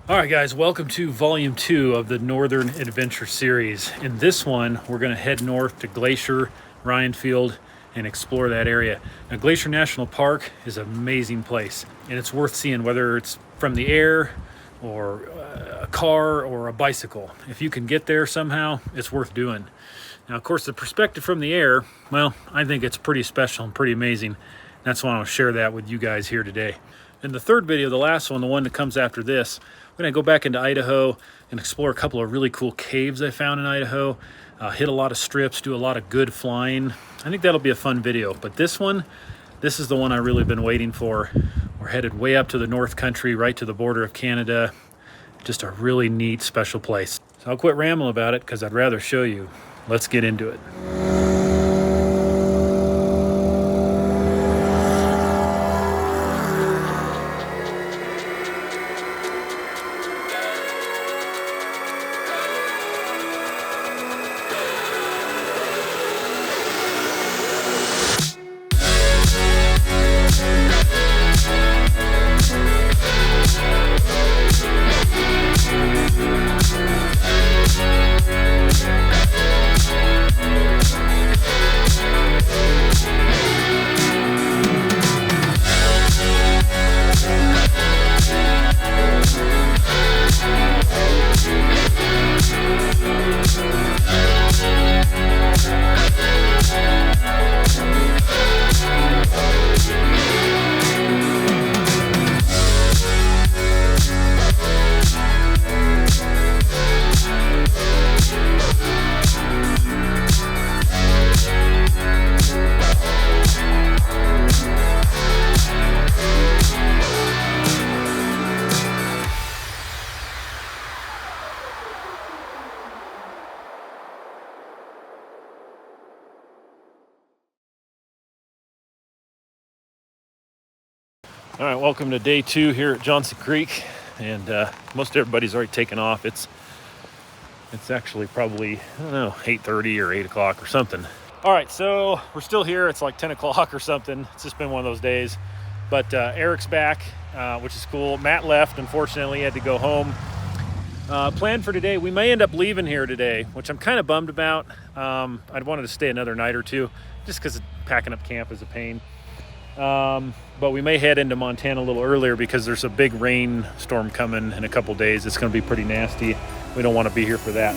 All right, guys, welcome to Volume 2 of the Northern Adventure Series. In this one, we're going to head north to Glacier, Ryan Field, and explore that area. Now, Glacier National Park is an amazing place, and it's worth seeing whether it's from the air or a car or a bicycle. If you can get there somehow, it's worth doing. Now, of course, the perspective from the air, well, I think it's pretty special and pretty amazing. That's why I want to share that with you guys here today. In the third video, the last one, the one that comes after this, we're going to go back into Idaho and explore a couple of really cool caves I found in Idaho, hit a lot of strips, do a lot of good flying. I think that'll be a fun video. But this is the one I've really been waiting for. We're headed way up to the North Country, right to the border of Canada. Just a really neat, special place. So I'll quit rambling about it because I'd rather show you. Let's get into it. All right, welcome to day 2 here at Johnson Creek, and most everybody's already taken off. It's actually probably, I don't know, 8:30 or 8 o'clock or something. All right, so we're still here. It's like 10 o'clock or something. It's just been one of those days. But Eric's back, which is cool. Matt left, unfortunately, he had to go home. Plan for today, we may end up leaving here today, which I'm kind of bummed about. I'd wanted to stay another night or two, just because packing up camp is a pain. But we may head into Montana a little earlier because there's a big rainstorm coming in a couple days. It's going to be pretty nasty. We don't want to be here for that.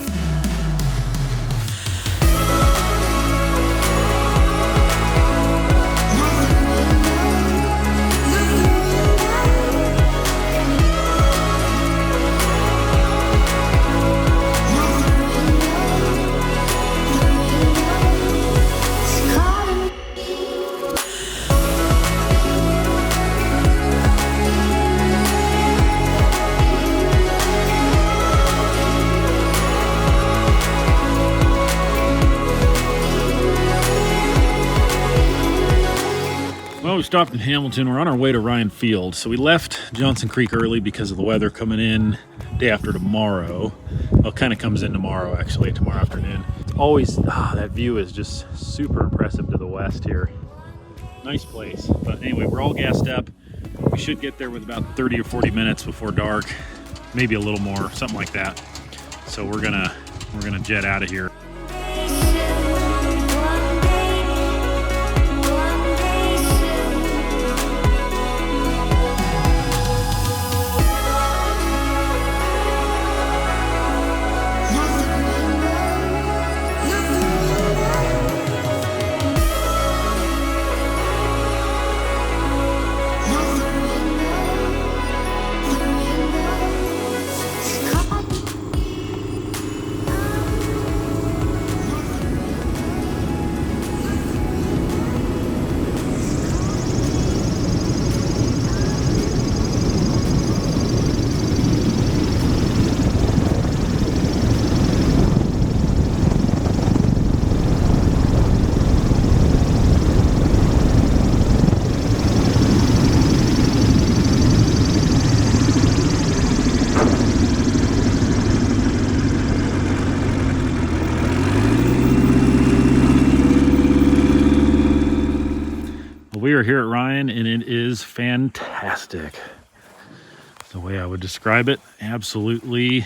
Well, we stopped in Hamilton. We're on our way to Ryan Field. So we left Johnson Creek early because of the weather coming in day after tomorrow. Well, it kind of comes in tomorrow, actually, tomorrow afternoon. Always, that view is just super impressive to the west here. Nice place. But anyway, we're all gassed up. We should get there with about 30 or 40 minutes before dark, maybe a little more, something like that. So we're gonna jet out of here. We are here at Ryan and it is fantastic. the way I would describe it. Absolutely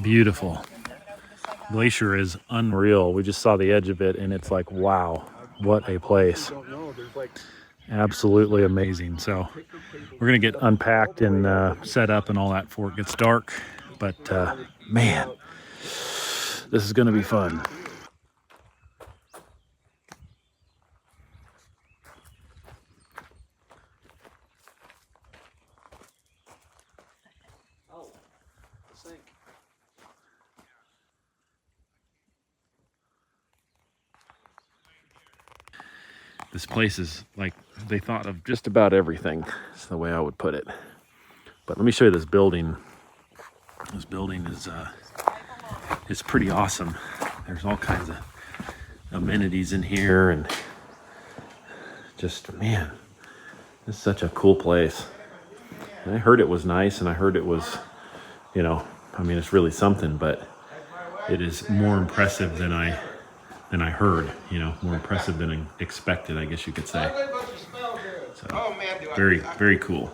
beautiful. Glacier is unreal. We just saw the edge of it and it's like, wow, what a place. Absolutely amazing. So we're gonna get unpacked and set up and all that before it gets dark. But man, this is gonna be fun. This place is like, they thought of just about everything. That's the way I would put it. But let me show you this building. This building is pretty awesome. There's all kinds of amenities in here and just, man, this is such a cool place. And I heard it was nice and I heard it was, you know, I mean, it's really something, but it is more impressive than I heard, you know, more impressive than I expected, I guess you could say. So, very, very cool.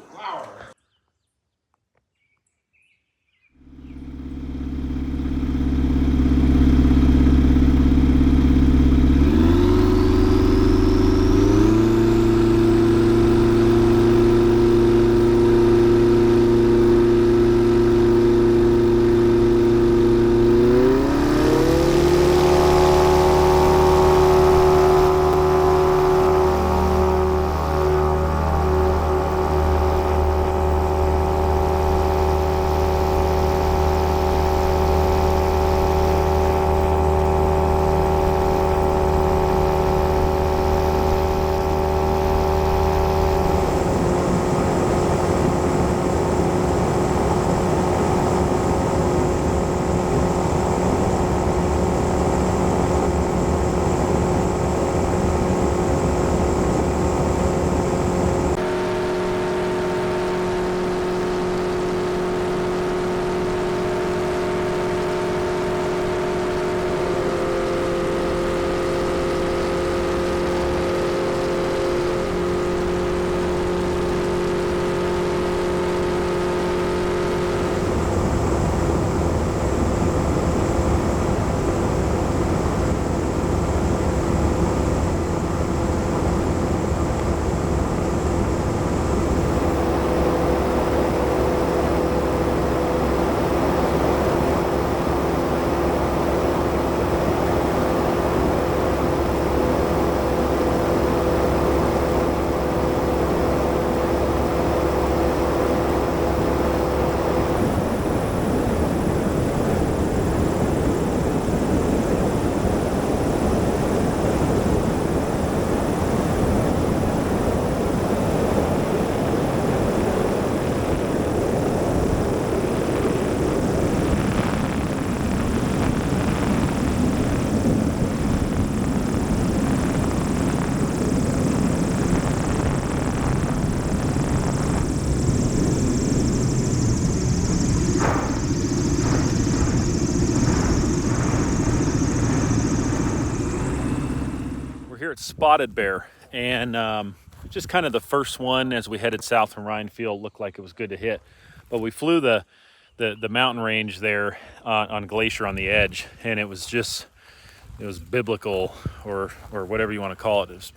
Here at Spotted Bear, and just kind of the first one as we headed south from Ryan Field looked like it was good to hit, but we flew the mountain range there on Glacier on the edge, and it was biblical or whatever you want to call it. It was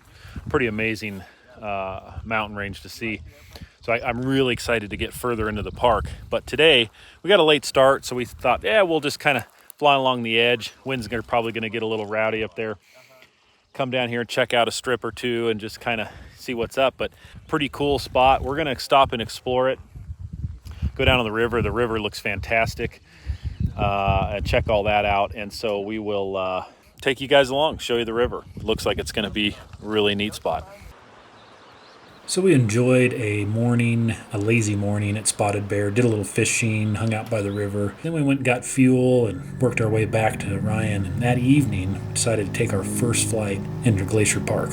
pretty amazing mountain range to see. So I'm really excited to get further into the park. But today we got a late start, so we thought, yeah, we'll just kind of fly along the edge. Wind's probably going to get a little rowdy up there. Come down here and check out a strip or two and just kind of see what's up. But pretty cool spot. We're gonna stop and explore it. Go down to the river. The river looks fantastic. And check all that out. And so we will take you guys along, show you the river. It looks like it's gonna be a really neat spot. So we enjoyed a lazy morning at Spotted Bear, did a little fishing, hung out by the river. Then we went and got fuel and worked our way back to Ryan. And that evening, decided to take our first flight into Glacier Park.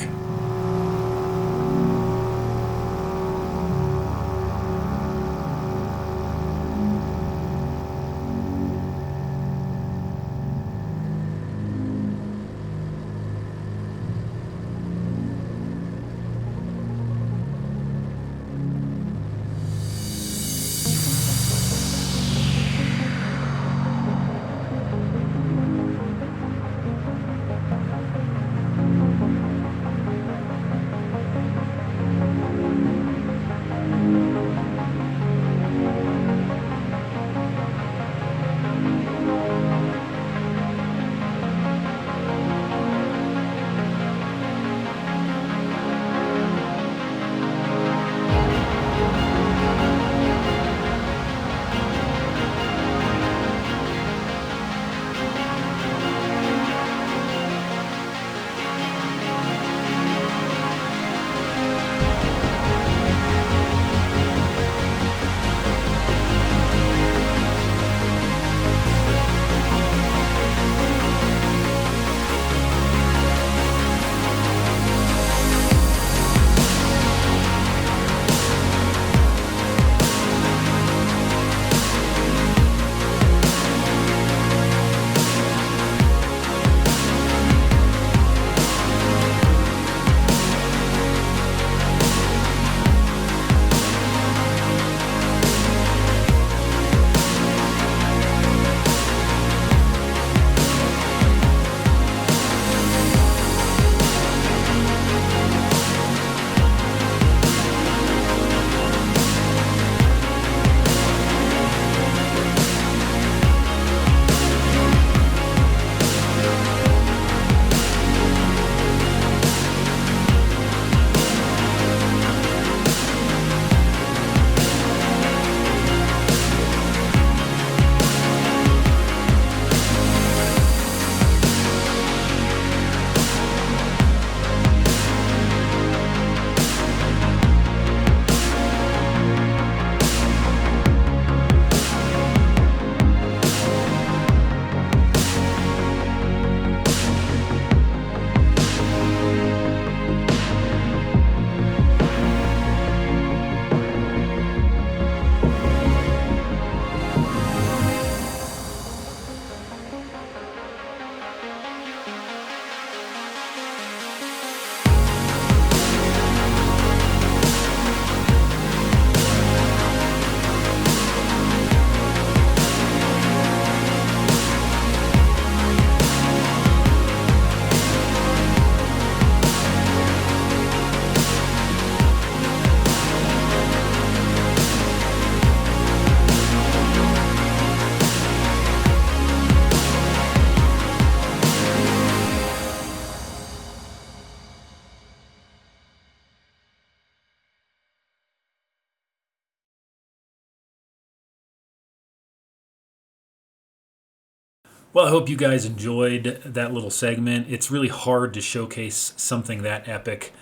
Well, I hope you guys enjoyed that little segment. It's really hard to showcase something that epic,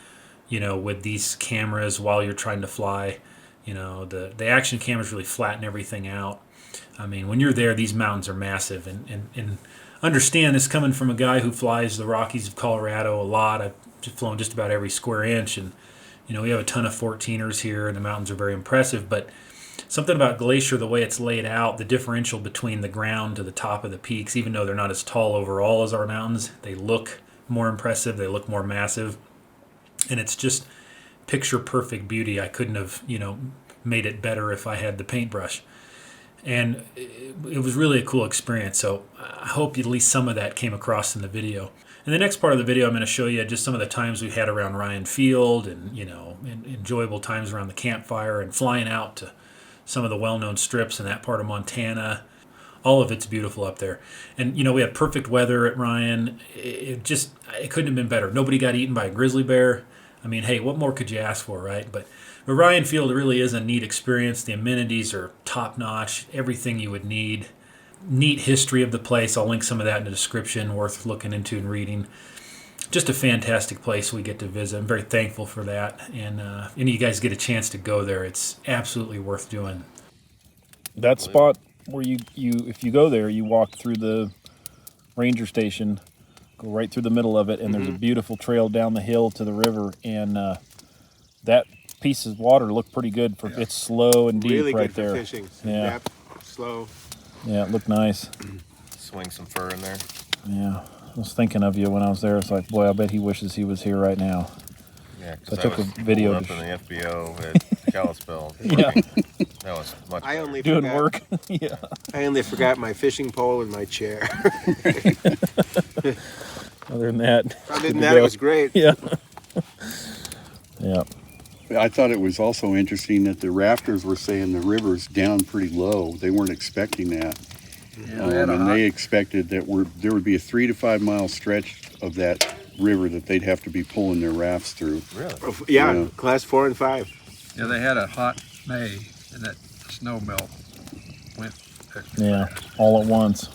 with these cameras while you're trying to fly. The action cameras really flatten everything out. I mean, when you're there, these mountains are massive, and understand this coming from a guy who flies the Rockies of Colorado a lot. I've flown just about every square inch, and we have a ton of 14ers here, and the mountains are very impressive. But something about Glacier, the way it's laid out, the differential between the ground to the top of the peaks, even though they're not as tall overall as our mountains, they look more impressive, they look more massive, and it's just picture perfect beauty. I couldn't have, made it better if I had the paintbrush. And it was really a cool experience. So I hope at least some of that came across in the video. In the next part of the video, I'm going to show you just some of the times we had around Ryan Field, and enjoyable times around the campfire, and flying out to some of the well-known strips in that part of Montana. All of it's beautiful up there. And we had perfect weather at Ryan. It couldn't have been better. Nobody got eaten by a grizzly bear. I mean, hey, what more could you ask for, right? But Ryan Field really is a neat experience. The amenities are top-notch, everything you would need. Neat history of the place. I'll link some of that in the description, worth looking into and reading. Just a fantastic place we get to visit. I'm very thankful for that. And any of you guys get a chance to go there, it's absolutely worth doing. That spot where you if you go there, you walk through the ranger station, go right through the middle of it, and there's a beautiful trail down the hill to the river, and that piece of water looked pretty good for it's slow and deep really right good there. for fishing. Yeah. Depth, slow. Yeah, it looked nice. Swing some fur in there. Yeah, I was thinking of you when I was there. It's like, boy, I bet he wishes he was here right now. Yeah, So I because took a video up to in the FBO at Kalispell. Yeah. That was much I better. only doing forgot, work. Yeah. I only forgot my fishing pole and my chair. Other than that, Other good than to that, go. it was great. Yeah. Yeah. I thought it was also interesting that the rafters were saying the river's down pretty low. They weren't expecting that. And they expected that there would be a 3 to 5 mile stretch of that river that they'd have to be pulling their rafts through. Really? Yeah, class 4 and 5. Yeah, they had a hot May, and that snow melt went. Yeah, all at once.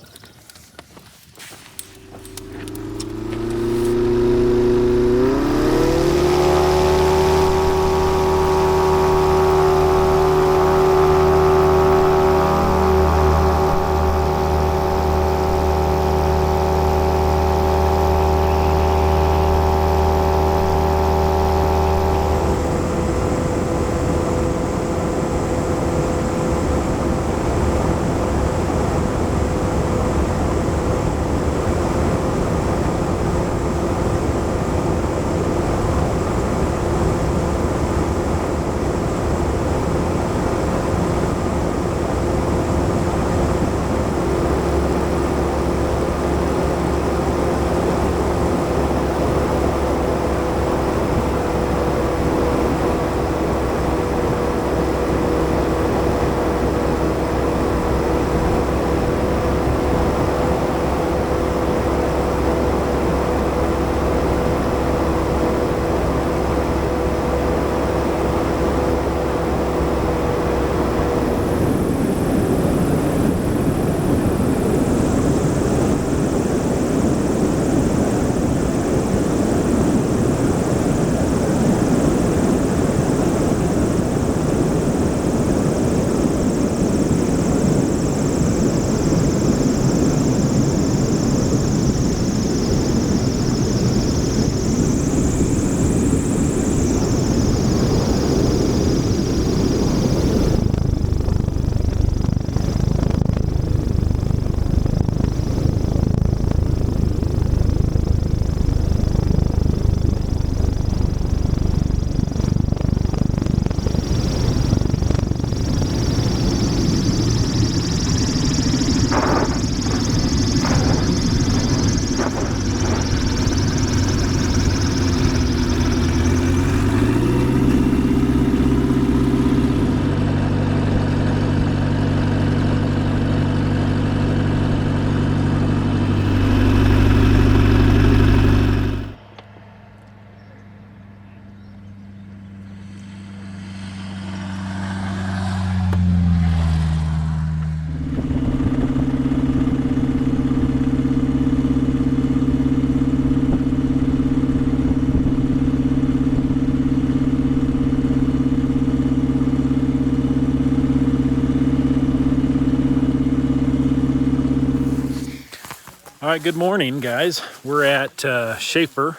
All right, good morning, guys. We're at Schaefer,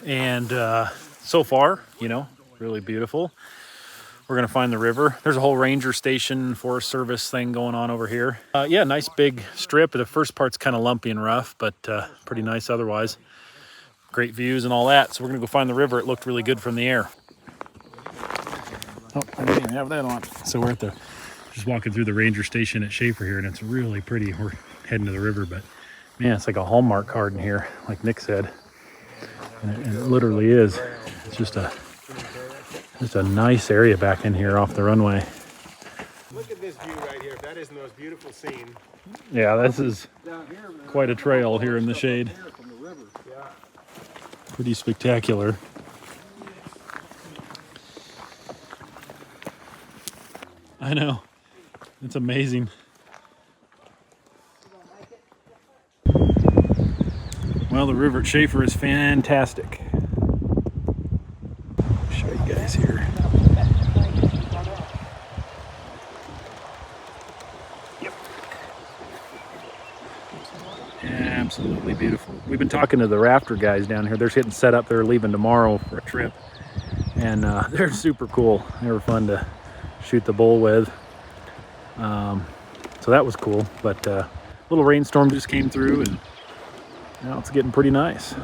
and so far, you know, really beautiful. We're gonna find the river. There's a whole ranger station, Forest Service thing going on over here. Yeah, nice big strip. The first part's kind of lumpy and rough, but pretty nice otherwise. Great views and all that. So we're gonna go find the river. It looked really good from the air. Oh, I didn't even have that on. So we're at just walking through the ranger station at Schaefer here, and it's really pretty. We're heading to the river, but man, it's like a Hallmark card in here, like Nick said. And it literally is. It's just a nice area back in here off the runway. Look at this view right here. If that isn't the most beautiful scene. Yeah, this is quite a trail here in the shade. Pretty spectacular. I know. It's amazing. Well, the river at Schaefer is fantastic. I'll show you guys here. Yep. Absolutely beautiful. We've been talking to the rafter guys down here. They're getting set up. They're leaving tomorrow for a trip. And they're super cool. They were fun to shoot the bull with. So that was cool. But a little rainstorm just came through, and now it's getting pretty nice.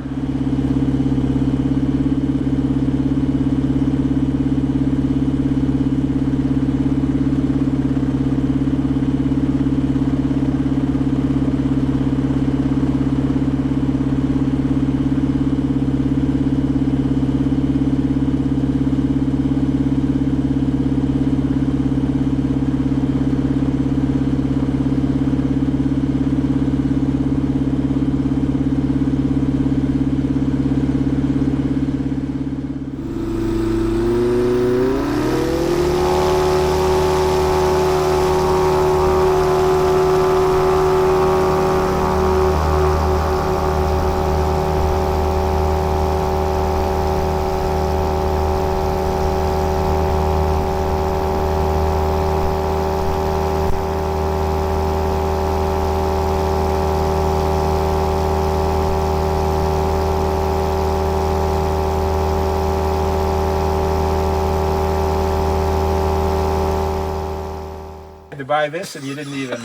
To buy this and you didn't even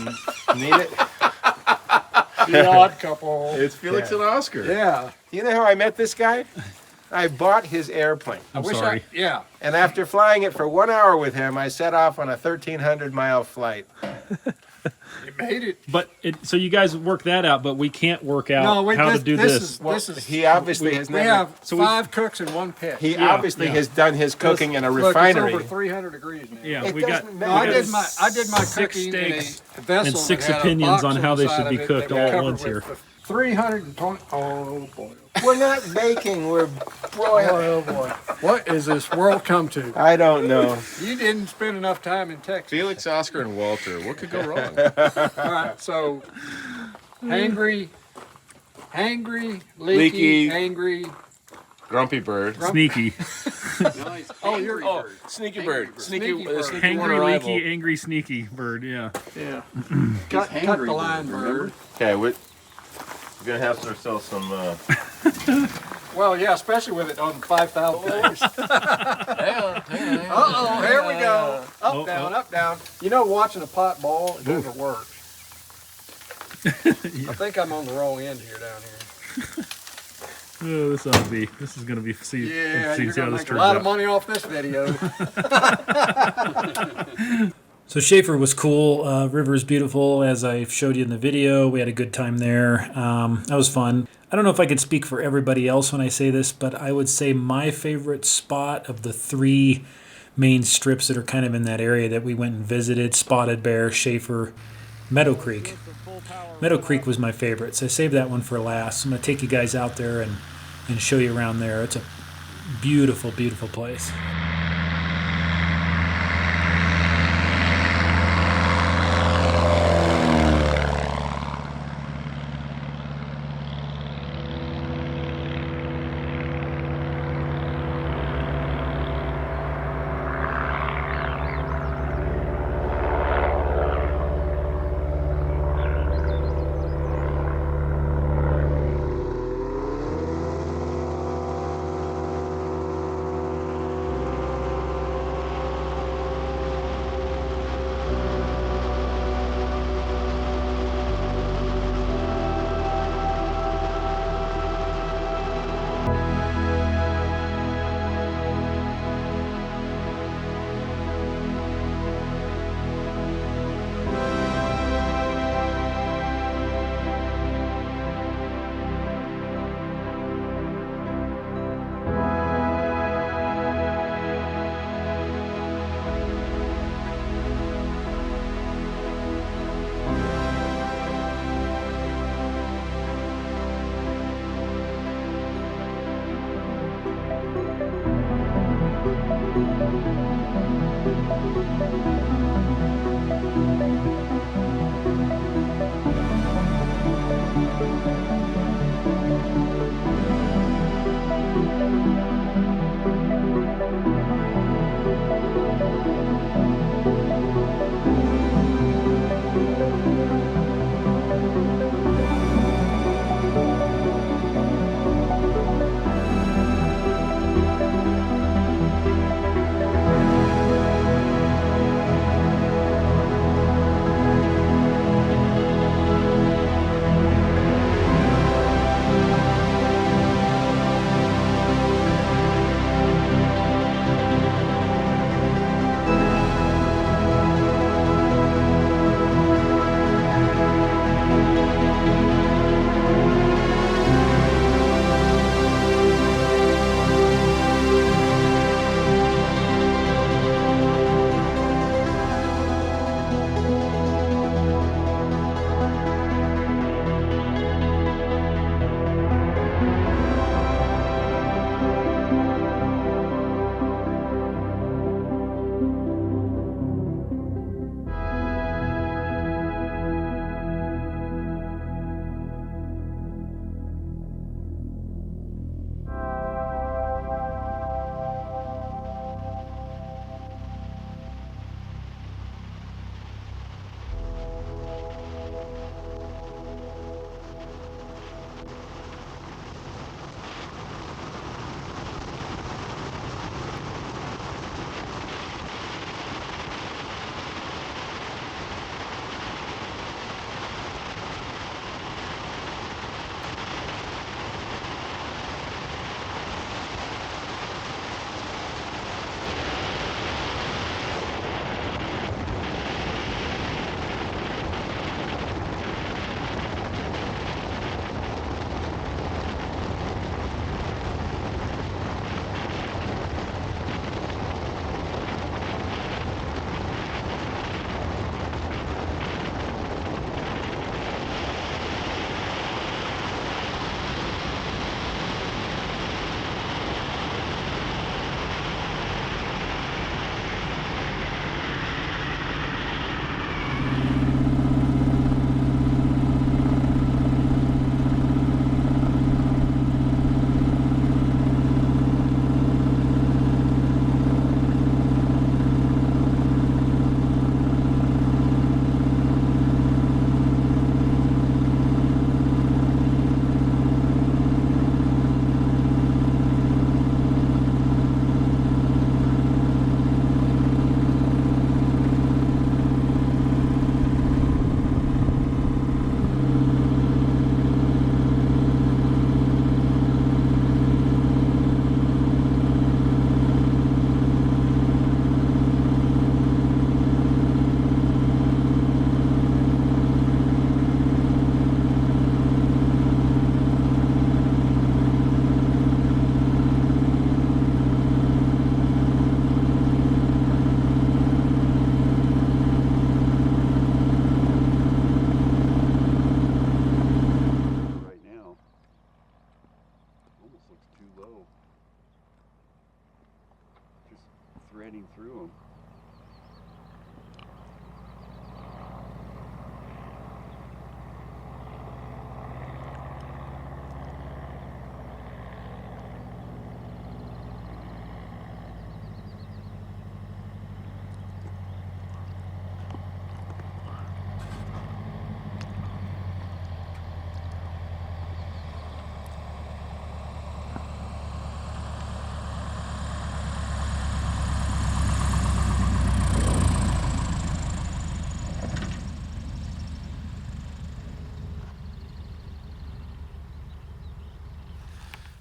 need it. The odd couple. It's Felix and Oscar. Yeah. You know how I met this guy? I bought his airplane. I'm sorry. Yeah. And after flying it for 1 hour with him, I set off on a 1,300-mile flight. You made it. But so you guys work that out, but we can't work out how to do this. This is. He obviously has We never. have So 5 cooks in one pit. He Yeah, obviously yeah. has done his cooking in a Look, refinery. It's over 300 degrees now. Yeah, It we got, doesn't we matter. No, got I did my 6 cooking steaks in a vessel and 6 that had a opinions box on how they inside should of be it cooked that we all at covered once with here. 320. Oh boy. We're not baking, we're broiling. Oh boy. What is this world come to? I don't know. You didn't spend enough time in Texas. Felix, Oscar, and Walter. What could go wrong? All right, so hangry, leaky, Leaky. angry. Grumpy bird. Sneaky. Oh, you're Sneaky bird. Sneaky bird. Hangry, leaky, angry, sneaky bird, yeah. yeah. Cut the line, bird. Okay, we're gonna have ourselves some. Well, yeah, especially with it on 5,000 days. Uh-oh, here we go. Up, down. You know, watching a pot boil, it never works. I think I'm on the wrong end here down here. Oh, this ought to be. This is going to be. See Yeah, see you're how going to this make a turns lot out. of money off this video. So Schaefer was cool. River is beautiful, as I showed you in the video. We had a good time there. That was fun. I don't know if I could speak for everybody else when I say this, but I would say my favorite spot of the 3 main strips that are kind of in that area that we went and visited, Spotted Bear, Schaefer, Meadow Creek. Meadow Creek was my favorite, so I saved that one for last. I'm going to take you guys out there and show you around there. It's a beautiful, beautiful place.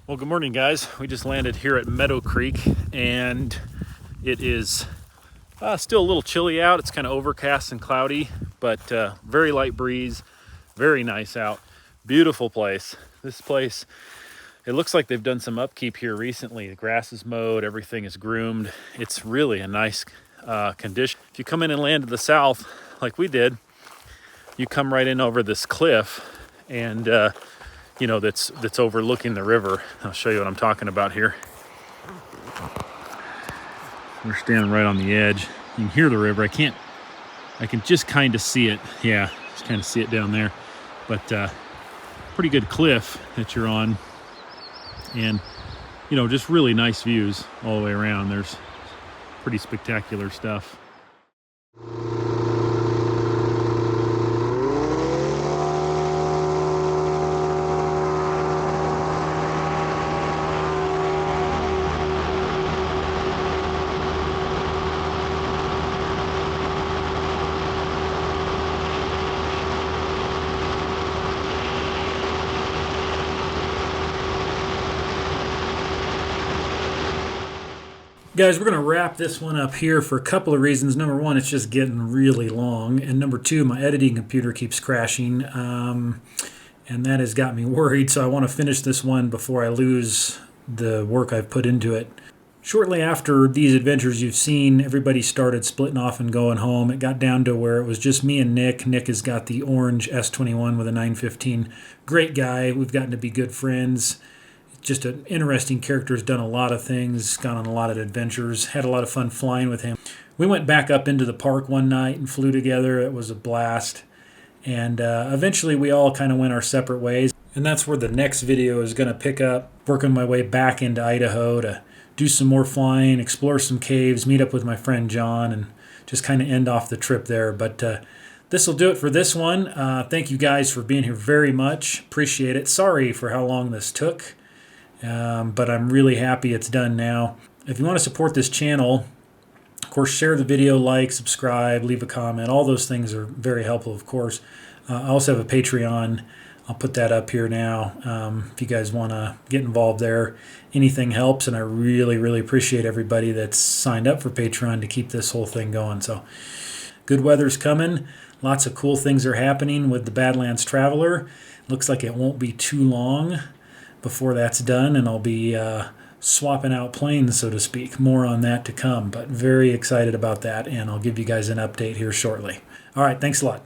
Well, good morning, guys. We just landed here at Meadow Creek, and it is still a little chilly out. It's kind of overcast and cloudy, but very light breeze, very nice out. Beautiful place. This place, it looks like they've done some upkeep here recently. The grass is mowed, everything is groomed. It's really a nice condition. If you come in and land to the south, like we did, you come right in over this cliff, and you know, that's overlooking the river. I'll show you what I'm talking about here. We're standing right on the edge. You can hear the river. I can just kind of see it. Yeah, just kind of see it down there. But pretty good cliff that you're on. And, you know, just really nice views all the way around. There's pretty spectacular stuff. Guys, we're going to wrap this one up here for a couple of reasons. Number one, it's just getting really long. And number two, my editing computer keeps crashing. And that has got me worried. So I want to finish this one before I lose the work I've put into it. Shortly after these adventures you've seen, everybody started splitting off and going home. It got down to where it was just me and Nick. Nick has got the orange S21 with a 915. Great guy. We've gotten to be good friends. Just an interesting character, has done a lot of things, gone on a lot of adventures, had a lot of fun flying with him. We went back up into the park one night and flew together. It was a blast. And eventually we all kind of went our separate ways. And that's where the next video is going to pick up, working my way back into Idaho to do some more flying, explore some caves, meet up with my friend John, and just kind of end off the trip there. But this will do it for this one. Thank you guys for being here very much. Appreciate it. Sorry for how long this took. But I'm really happy it's done now. If you want to support this channel, of course, share the video, like, subscribe, leave a comment. All those things are very helpful, of course. I also have a Patreon. I'll put that up here now. If you guys want to get involved there, anything helps, and I really, really appreciate everybody that's signed up for Patreon to keep this whole thing going. So, good weather's coming. Lots of cool things are happening with the Badlands Traveler. Looks like it won't be too long before that's done, and I'll be swapping out planes, so to speak. More on that to come, but very excited about that, and I'll give you guys an update here shortly. All right, thanks a lot.